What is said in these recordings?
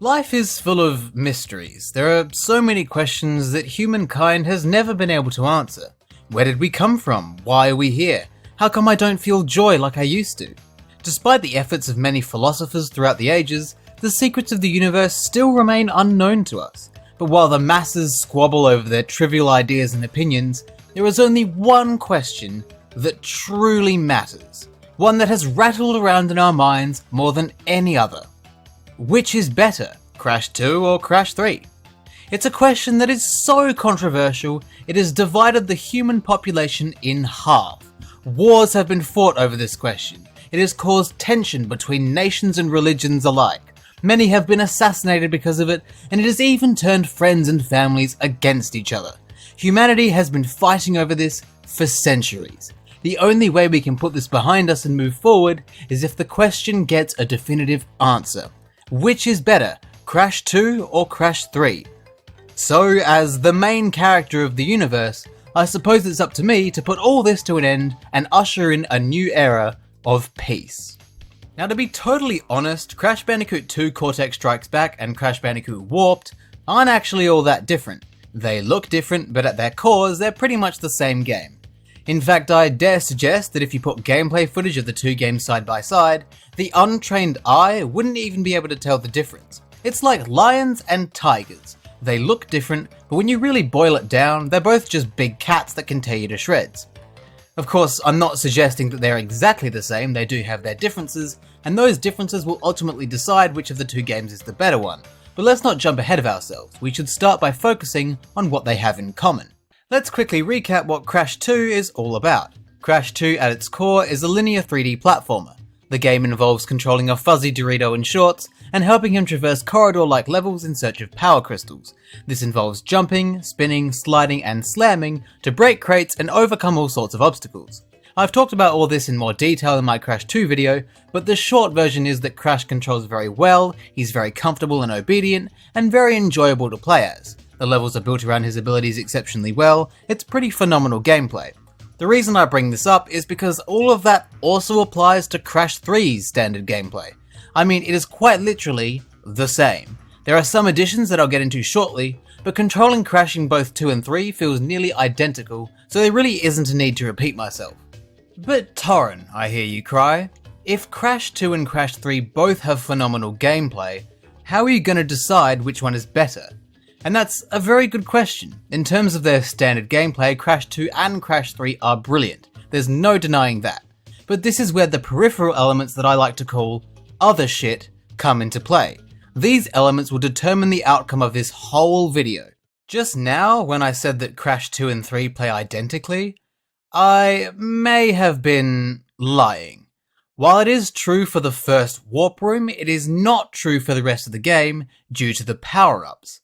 Life is full of mysteries. There are so many questions that humankind has never been able to answer. Where did we come from? Why are we here? How come I don't feel joy like I used to? Despite the efforts of many philosophers throughout the ages, the secrets of the universe still remain unknown to us. But while the masses squabble over their trivial ideas and opinions, there is only one question that truly matters. One that has rattled around in our minds more than any other. Which is better, Crash 2 or Crash 3? It's a question that is so controversial, it has divided the human population in half. Wars have been fought over this question. It has caused tension between nations and religions alike. Many have been assassinated because of it, and it has even turned friends and families against each other. Humanity has been fighting over this for centuries. The only way we can put this behind us and move forward is if the question gets a definitive answer. Which is better, Crash 2 or Crash 3? So, as the main character of the universe, I suppose it's up to me to put all this to an end and usher in a new era of peace. Now, to be totally honest, Crash Bandicoot 2 Cortex Strikes Back and Crash Bandicoot Warped aren't actually all that different. They look different, but at their cores, they're pretty much the same game. In fact, I dare suggest that if you put gameplay footage of the two games side by side, the untrained eye wouldn't even be able to tell the difference. It's like lions and tigers. They look different, but when you really boil it down, they're both just big cats that can tear you to shreds. Of course, I'm not suggesting that they're exactly the same, they do have their differences, and those differences will ultimately decide which of the two games is the better one. But let's not jump ahead of ourselves, we should start by focusing on what they have in common. Let's quickly recap what Crash 2 is all about. Crash 2 at its core is a linear 3D platformer. The game involves controlling a fuzzy Dorito in shorts and helping him traverse corridor-like levels in search of power crystals. This involves jumping, spinning, sliding and slamming to break crates and overcome all sorts of obstacles. I've talked about all this in more detail in my Crash 2 video, but the short version is that Crash controls very well, he's very comfortable and obedient, and very enjoyable to play as. The levels are built around his abilities exceptionally well, it's pretty phenomenal gameplay. The reason I bring this up is because all of that also applies to Crash 3's standard gameplay. I mean, it is quite literally the same. There are some additions that I'll get into shortly, but controlling Crash in both 2 and 3 feels nearly identical, so there really isn't a need to repeat myself. But Torren, I hear you cry, if Crash 2 and Crash 3 both have phenomenal gameplay, how are you going to decide which one is better? And that's a very good question. In terms of their standard gameplay, Crash 2 and Crash 3 are brilliant. There's no denying that. But this is where the peripheral elements that I like to call other shit come into play. These elements will determine the outcome of this whole video. Just now, when I said that Crash 2 and 3 play identically, I may have been lying. While it is true for the first warp room, it is not true for the rest of the game due to the power-ups.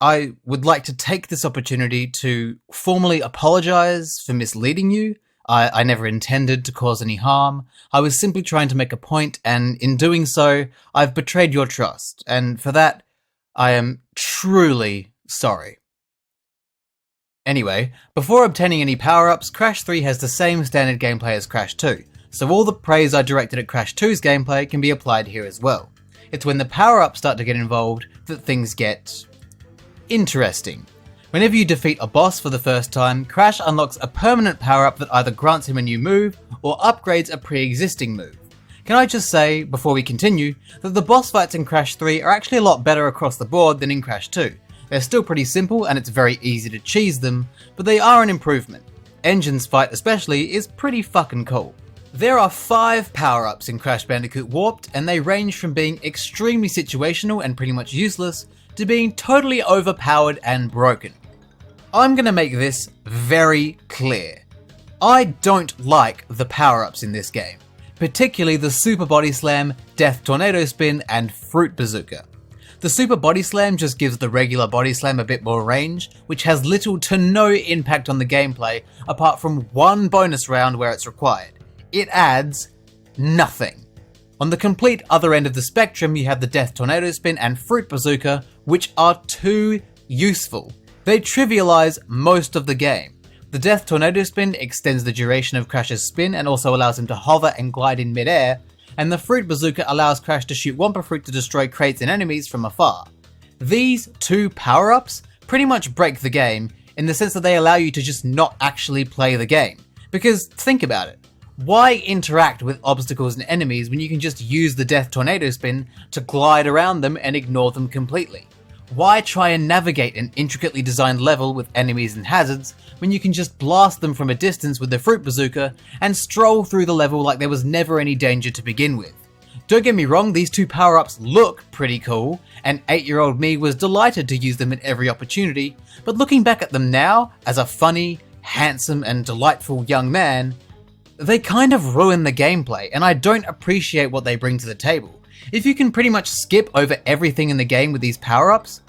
I would like to take this opportunity to formally apologize for misleading you. I never intended to cause any harm. I was simply trying to make a point, and in doing so, I've betrayed your trust, and for that, I am truly sorry. Anyway, before obtaining any power-ups, Crash 3 has the same standard gameplay as Crash 2, so all the praise I directed at Crash 2's gameplay can be applied here as well. It's when the power-ups start to get involved that things get interesting. Whenever you defeat a boss for the first time, Crash unlocks a permanent power-up that either grants him a new move or upgrades a pre-existing move. Can I just say, before we continue, that the boss fights in Crash 3 are actually a lot better across the board than in Crash 2. They're still pretty simple and it's very easy to cheese them, but they are an improvement. Engine's fight especially is pretty fucking cool. There are 5 power-ups in Crash Bandicoot Warped, and they range from being extremely situational and pretty much useless, to being totally overpowered and broken. I'm gonna make this very clear. I don't like the power-ups in this game, particularly the Super Body Slam, Death Tornado Spin, and Fruit Bazooka. The Super Body Slam just gives the regular Body Slam a bit more range, which has little to no impact on the gameplay apart from one bonus round where it's required. It adds nothing. On the complete other end of the spectrum, you have the Death Tornado Spin and Fruit Bazooka, which are too useful. They trivialize most of the game. The Death Tornado Spin extends the duration of Crash's spin and also allows him to hover and glide in midair, and the fruit bazooka allows Crash to shoot Wumpa Fruit to destroy crates and enemies from afar. These two power-ups pretty much break the game in the sense that they allow you to just not actually play the game. Because think about it, why interact with obstacles and enemies when you can just use the Death Tornado Spin to glide around them and ignore them completely? Why try and navigate an intricately designed level with enemies and hazards when you can just blast them from a distance with the Fruit Bazooka and stroll through the level like there was never any danger to begin with? Don't get me wrong, these two power-ups look pretty cool, and 8-year-old me was delighted to use them at every opportunity, but looking back at them now, as a funny, handsome and delightful young man, they kind of ruin the gameplay, and I don't appreciate what they bring to the table. If you can pretty much skip over everything in the game with these power-ups,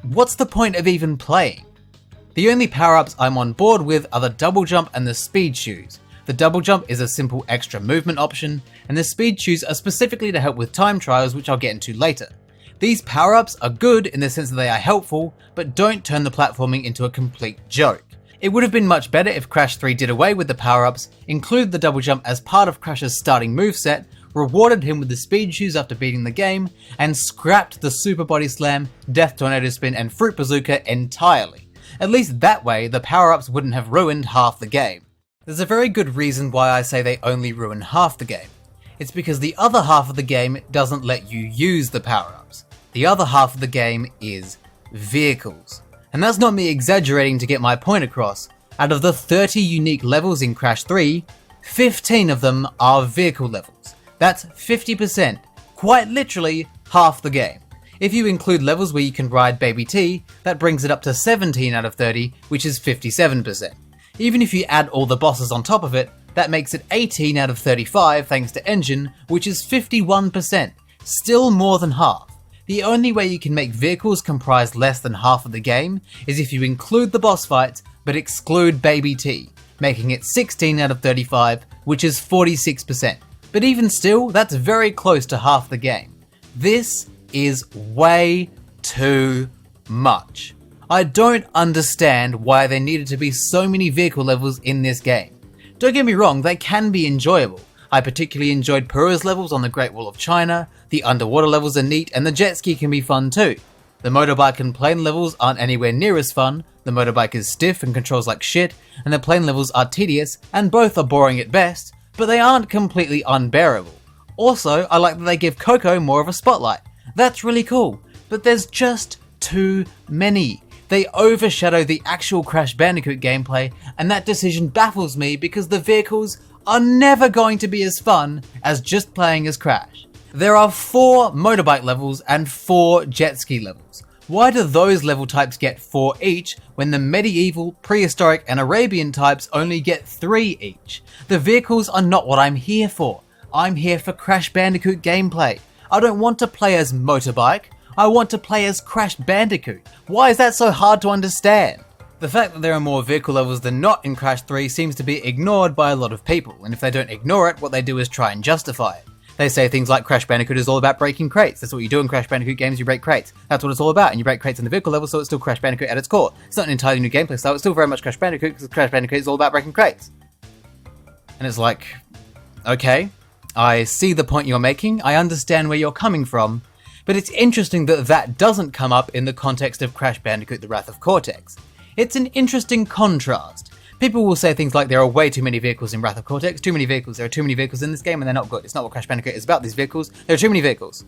what's the point of even playing? The only power-ups I'm on board with are the double jump and the speed shoes. The double jump is a simple extra movement option, and the speed shoes are specifically to help with time trials, which I'll get into later. These power-ups are good in the sense that they are helpful, but don't turn the platforming into a complete joke. It would have been much better if Crash 3 did away with the power-ups, included the double jump as part of Crash's starting moveset, rewarded him with the speed shoes after beating the game, and scrapped the Super Body Slam, Death Tornado Spin and Fruit Bazooka entirely. At least that way, the power-ups wouldn't have ruined half the game. There's a very good reason why I say they only ruin half the game. It's because the other half of the game doesn't let you use the power-ups. The other half of the game is vehicles. And that's not me exaggerating to get my point across. Out of the 30 unique levels in Crash 3, 15 of them are vehicle levels. That's 50%, quite literally half the game. If you include levels where you can ride Baby T, that brings it up to 17 out of 30, which is 57%. Even if you add all the bosses on top of it, that makes it 18 out of 35 thanks to Engine, which is 51%, still more than half. The only way you can make vehicles comprise less than half of the game is if you include the boss fights but exclude Baby T, making it 16 out of 35, which is 46%. But even still, that's very close to half the game. This is way too much. I don't understand why there needed to be so many vehicle levels in this game. Don't get me wrong, they can be enjoyable. I particularly enjoyed Pura's levels on the Great Wall of China, the underwater levels are neat, and the jet ski can be fun too. The motorbike and plane levels aren't anywhere near as fun, the motorbike is stiff and controls like shit, and the plane levels are tedious, and both are boring at best, but they aren't completely unbearable. Also, I like that they give Coco more of a spotlight. That's really cool, but there's just too many. They overshadow the actual Crash Bandicoot gameplay, and that decision baffles me because the vehicles are never going to be as fun as just playing as Crash. There are 4 motorbike levels and 4 jet ski levels. Why do those level types get 4 each when the medieval, prehistoric and Arabian types only get 3 each? The vehicles are not what I'm here for. I'm here for Crash Bandicoot gameplay. I don't want to play as Motorbike, I want to play as Crash Bandicoot. Why is that so hard to understand? The fact that there are more vehicle levels than not in Crash 3 seems to be ignored by a lot of people, and if they don't ignore it, what they do is try and justify it. They say things like Crash Bandicoot is all about breaking crates. That's what you do in Crash Bandicoot games, you break crates. That's what it's all about, and you break crates in the vehicle level, so it's still Crash Bandicoot at its core. It's not an entirely new gameplay style, it's still very much Crash Bandicoot, because Crash Bandicoot is all about breaking crates. And it's like, okay, I see the point you're making, I understand where you're coming from, but it's interesting that that doesn't come up in the context of Crash Bandicoot: The Wrath of Cortex. It's an interesting contrast. People will say things like there are way too many vehicles in Wrath of Cortex, too many vehicles, there are too many vehicles in this game and they're not good. It's not what Crash Bandicoot is about, these vehicles, there are too many vehicles.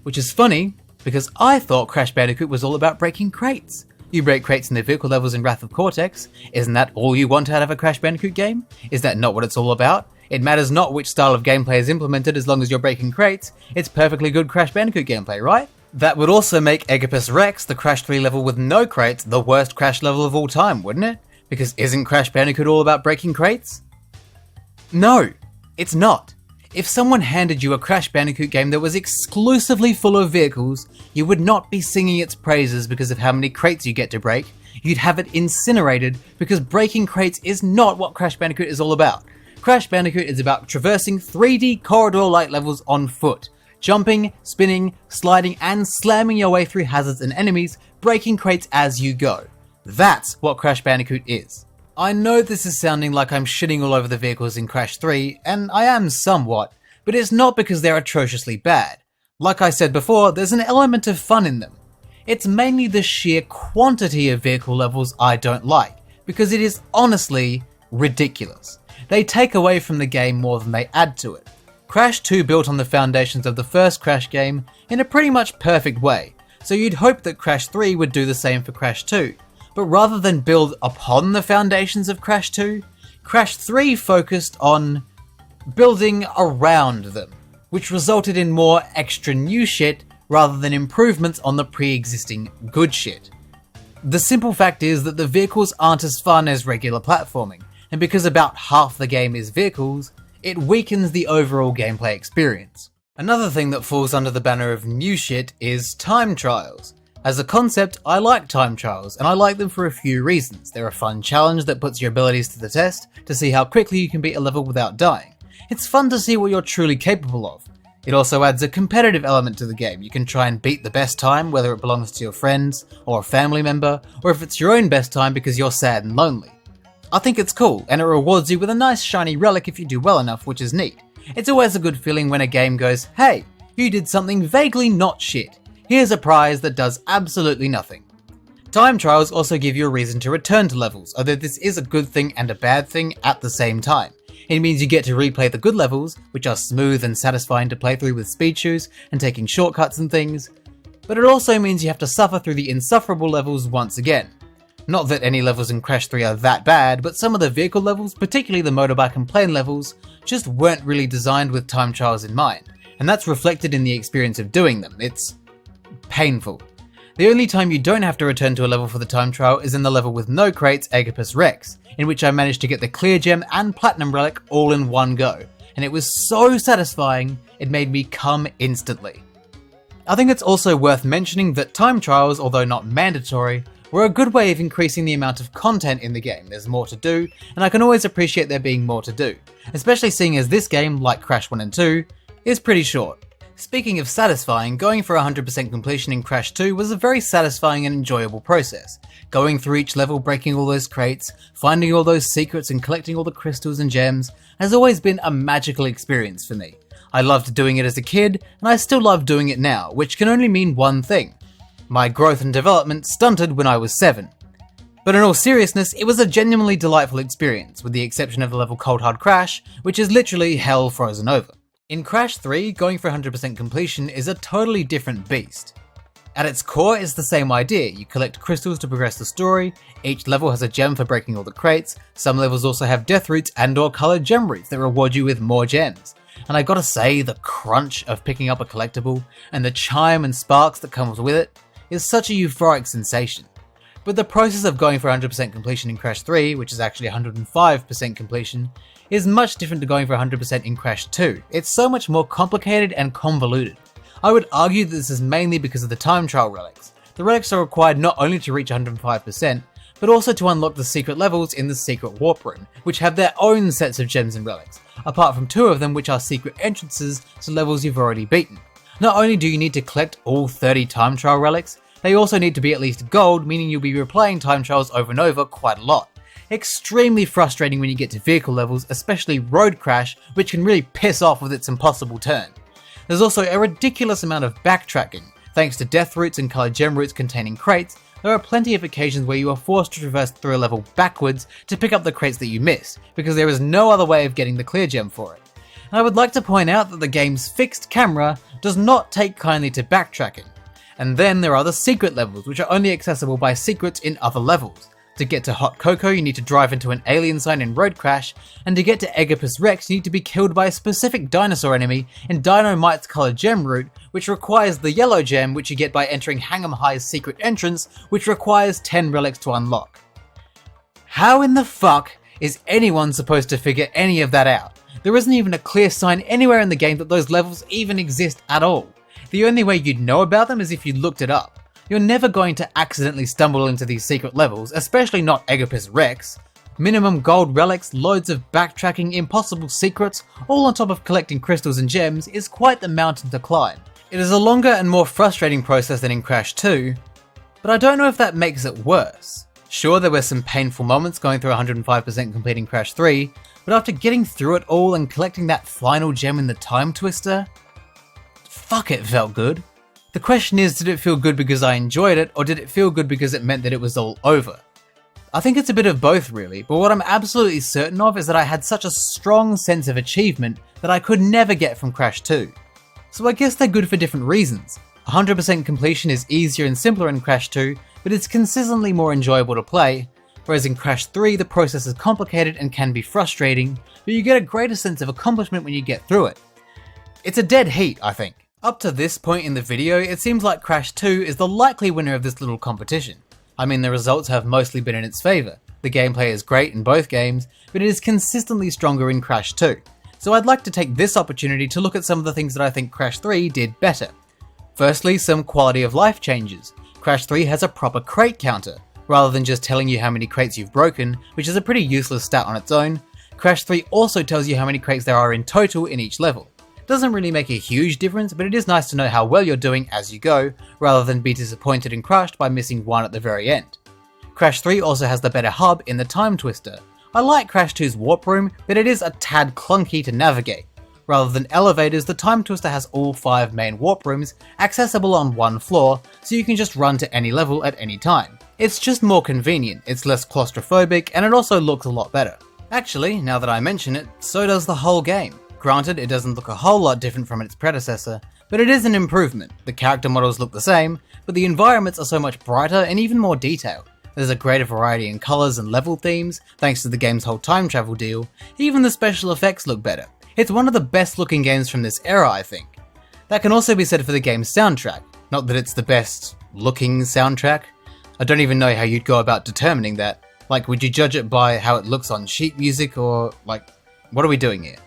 Which is funny, because I thought Crash Bandicoot was all about breaking crates. You break crates in the vehicle levels in Wrath of Cortex. Isn't that all you want out of a Crash Bandicoot game? Is that not what it's all about? It matters not which style of gameplay is implemented as long as you're breaking crates. It's perfectly good Crash Bandicoot gameplay, right? That would also make Eggipus Rex, the Crash 3 level with no crates, the worst Crash level of all time, wouldn't it? Because isn't Crash Bandicoot all about breaking crates? No, it's not. If someone handed you a Crash Bandicoot game that was exclusively full of vehicles, you would not be singing its praises because of how many crates you get to break. You'd have it incinerated because breaking crates is not what Crash Bandicoot is all about. Crash Bandicoot is about traversing 3D corridor-like levels on foot, jumping, spinning, sliding, and slamming your way through hazards and enemies, breaking crates as you go. That's what Crash Bandicoot is. I know this is sounding like I'm shitting all over the vehicles in Crash 3, and I am somewhat, but it's not because they're atrociously bad. Like I said before, there's an element of fun in them. It's mainly the sheer quantity of vehicle levels I don't like, because it is honestly ridiculous. They take away from the game more than they add to it. Crash 2 built on the foundations of the first Crash game in a pretty much perfect way, so you'd hope that Crash 3 would do the same for Crash 2. But rather than build upon the foundations of Crash 2, Crash 3 focused on building around them, which resulted in more extra new shit rather than improvements on the pre-existing good shit. The simple fact is that the vehicles aren't as fun as regular platforming, and because about half the game is vehicles, it weakens the overall gameplay experience. Another thing that falls under the banner of new shit is time trials. As a concept, I like time trials, and I like them for a few reasons. They're a fun challenge that puts your abilities to the test to see how quickly you can beat a level without dying. It's fun to see what you're truly capable of. It also adds a competitive element to the game. You can try and beat the best time, whether it belongs to your friends or a family member, or if it's your own best time because you're sad and lonely. I think it's cool, and it rewards you with a nice shiny relic if you do well enough, which is neat. It's always a good feeling when a game goes, hey, you did something vaguely not shit. Here's a prize that does absolutely nothing. Time trials also give you a reason to return to levels, although this is a good thing and a bad thing at the same time. It means you get to replay the good levels, which are smooth and satisfying to play through with speed shoes and taking shortcuts and things, but it also means you have to suffer through the insufferable levels once again. Not that any levels in Crash 3 are that bad, but some of the vehicle levels, particularly the motorbike and plane levels, just weren't really designed with time trials in mind, and that's reflected in the experience of doing them. It's painful. The only time you don't have to return to a level for the time trial is in the level with no crates, Agapus Rex, in which I managed to get the clear gem and platinum relic all in one go, and it was so satisfying it made me come instantly. I think it's also worth mentioning that time trials, although not mandatory, were a good way of increasing the amount of content in the game. There's more to do, and I can always appreciate there being more to do, especially seeing as this game, like Crash 1 and 2, is pretty short. Speaking of satisfying, going for 100% completion in Crash 2 was a very satisfying and enjoyable process. Going through each level, breaking all those crates, finding all those secrets and collecting all the crystals and gems has always been a magical experience for me. I loved doing it as a kid, and I still love doing it now, which can only mean one thing. My growth and development stunted when I was 7. But in all seriousness, it was a genuinely delightful experience, with the exception of the level Cold Hard Crash, which is literally hell frozen over. In Crash 3, going for 100% completion is a totally different beast. At its core, it's the same idea. You collect crystals to progress the story, each level has a gem for breaking all the crates, some levels also have death roots and or coloured gem roots that reward you with more gems. And I gotta say, the crunch of picking up a collectible, and the chime and sparks that comes with it, is such a euphoric sensation. But the process of going for 100% completion in Crash 3, which is actually 105% completion, is much different to going for 100% in Crash 2. It's so much more complicated and convoluted. I would argue that this is mainly because of the time trial relics. The relics are required not only to reach 105%, but also to unlock the secret levels in the secret warp room, which have their own sets of gems and relics, apart from 2 of them which are secret entrances to levels you've already beaten. Not only do you need to collect all 30 time trial relics, they also need to be at least gold, meaning you'll be replaying time trials over and over quite a lot. Extremely frustrating when you get to vehicle levels, especially Road Crash, which can really piss off with its impossible turn. There's also a ridiculous amount of backtracking. Thanks to death roots and coloured gem roots containing crates, there are plenty of occasions where you are forced to traverse through a level backwards to pick up the crates that you missed, because there is no other way of getting the clear gem for it. And I would like to point out that the game's fixed camera does not take kindly to backtracking. And then there are the secret levels, which are only accessible by secrets in other levels. To get to Hot Cocoa, you need to drive into an alien sign in Road Crash, and to get to Agapus Rex, you need to be killed by a specific dinosaur enemy in Dynamite's coloured gem route, which requires the yellow gem, which you get by entering Hang'em High's secret entrance, which requires 10 relics to unlock. How in the fuck is anyone supposed to figure any of that out? There isn't even a clear sign anywhere in the game that those levels even exist at all. The only way you'd know about them is if you looked it up. You're never going to accidentally stumble into these secret levels, especially not Agapus Rex. Minimum gold relics, loads of backtracking, impossible secrets, all on top of collecting crystals and gems is quite the mountain to climb. It is a longer and more frustrating process than in Crash 2, but I don't know if that makes it worse. Sure, there were some painful moments going through 105% completing Crash 3, but after getting through it all and collecting that final gem in the time twister, fuck, it felt good. The question is, did it feel good because I enjoyed it, or did it feel good because it meant that it was all over? I think it's a bit of both really, but what I'm absolutely certain of is that I had such a strong sense of achievement that I could never get from Crash 2. So I guess they're good for different reasons. 100% completion is easier and simpler in Crash 2, but it's consistently more enjoyable to play, whereas in Crash 3 the process is complicated and can be frustrating, but you get a greater sense of accomplishment when you get through it. It's a dead heat, I think. Up to this point in the video, it seems like Crash 2 is the likely winner of this little competition. I mean, the results have mostly been in its favour. The gameplay is great in both games, but it is consistently stronger in Crash 2. So I'd like to take this opportunity to look at some of the things that I think Crash 3 did better. Firstly, some quality of life changes. Crash 3 has a proper crate counter. Rather than just telling you how many crates you've broken, which is a pretty useless stat on its own, Crash 3 also tells you how many crates there are in total in each level. Doesn't really make a huge difference, but it is nice to know how well you're doing as you go, rather than be disappointed and crushed by missing one at the very end. Crash 3 also has the better hub in the time twister. I like Crash 2's warp room, but it is a tad clunky to navigate. Rather than elevators, the time twister has all 5 main warp rooms accessible on one floor, so you can just run to any level at any time. It's just more convenient, it's less claustrophobic, and it also looks a lot better. Actually, now that I mention it, so does the whole game. Granted, it doesn't look a whole lot different from its predecessor, but it is an improvement. The character models look the same, but the environments are so much brighter and even more detailed. There's a greater variety in colours and level themes, thanks to the game's whole time travel deal. Even the special effects look better. It's one of the best looking games from this era, I think. That can also be said for the game's soundtrack. Not that it's the best looking soundtrack. I don't even know how you'd go about determining that. Like, would you judge it by how it looks on sheet music, or like, what are we doing here?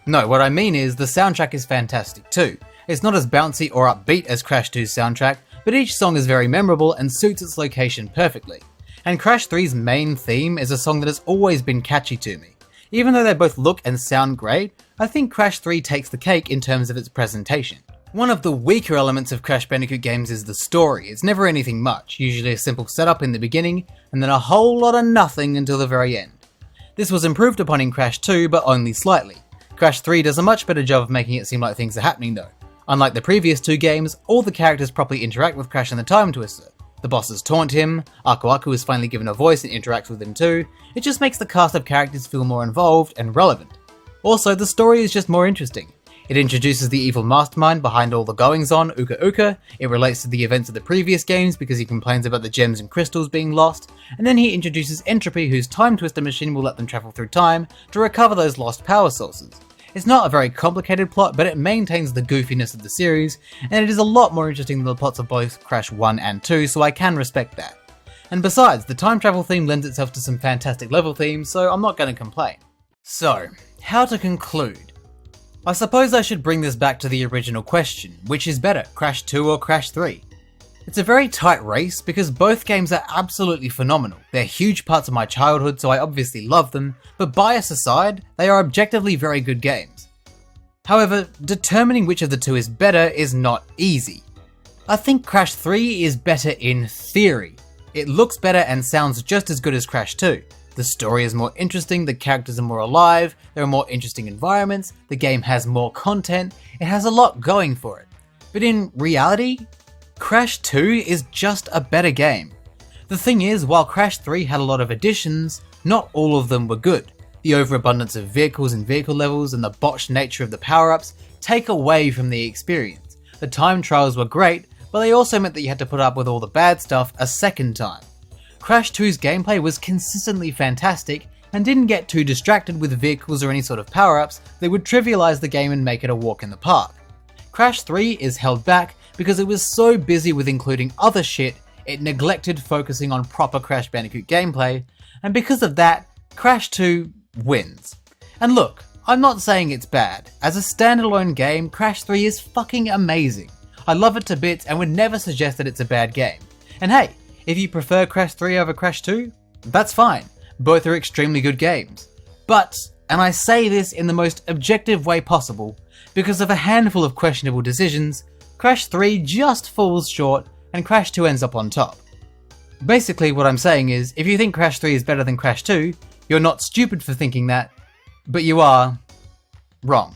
No, what I mean is the soundtrack is fantastic too. It's not as bouncy or upbeat as Crash 2's soundtrack, but each song is very memorable and suits its location perfectly. And Crash 3's main theme is a song that has always been catchy to me. Even though they both look and sound great, I think Crash 3 takes the cake in terms of its presentation. One of the weaker elements of Crash Bandicoot games is the story. It's never anything much, usually a simple setup in the beginning, and then a whole lot of nothing until the very end. This was improved upon in Crash 2, but only slightly. Crash 3 does a much better job of making it seem like things are happening though. Unlike the previous two games, all the characters properly interact with Crash in the time twister. The bosses taunt him, Aku Aku is finally given a voice and interacts with him too. It just makes the cast of characters feel more involved and relevant. Also, the story is just more interesting. It introduces the evil mastermind behind all the goings-on, Uka Uka. It relates to the events of the previous games because he complains about the gems and crystals being lost, and then he introduces Entropy, whose time twister machine will let them travel through time to recover those lost power sources. It's not a very complicated plot, but it maintains the goofiness of the series, and it is a lot more interesting than the plots of both Crash 1 and 2, so I can respect that. And besides, the time travel theme lends itself to some fantastic level themes, so I'm not going to complain. So, how to conclude? I suppose I should bring this back to the original question, which is better, Crash 2 or Crash 3? It's a very tight race because both games are absolutely phenomenal. They're huge parts of my childhood, so I obviously love them, but bias aside, they are objectively very good games. However, determining which of the two is better is not easy. I think Crash 3 is better in theory. It looks better and sounds just as good as Crash 2. The story is more interesting, the characters are more alive, there are more interesting environments, the game has more content, it has a lot going for it. But in reality, Crash 2 is just a better game. The thing is, while Crash 3 had a lot of additions, not all of them were good. The overabundance of vehicles and vehicle levels and the botched nature of the power-ups take away from the experience. The time trials were great, but they also meant that you had to put up with all the bad stuff a second time. Crash 2's gameplay was consistently fantastic and didn't get too distracted with vehicles or any sort of power-ups that would trivialize the game and make it a walk in the park. Crash 3 is held back because it was so busy with including other shit, it neglected focusing on proper Crash Bandicoot gameplay, and because of that, Crash 2 wins. And look, I'm not saying it's bad. As a standalone game, Crash 3 is fucking amazing. I love it to bits and would never suggest that it's a bad game. And hey, if you prefer Crash 3 over Crash 2, that's fine. Both are extremely good games. But, and I say this in the most objective way possible, because of a handful of questionable decisions, Crash 3 just falls short and Crash 2 ends up on top. Basically what I'm saying is, if you think Crash 3 is better than Crash 2, you're not stupid for thinking that, But you are wrong.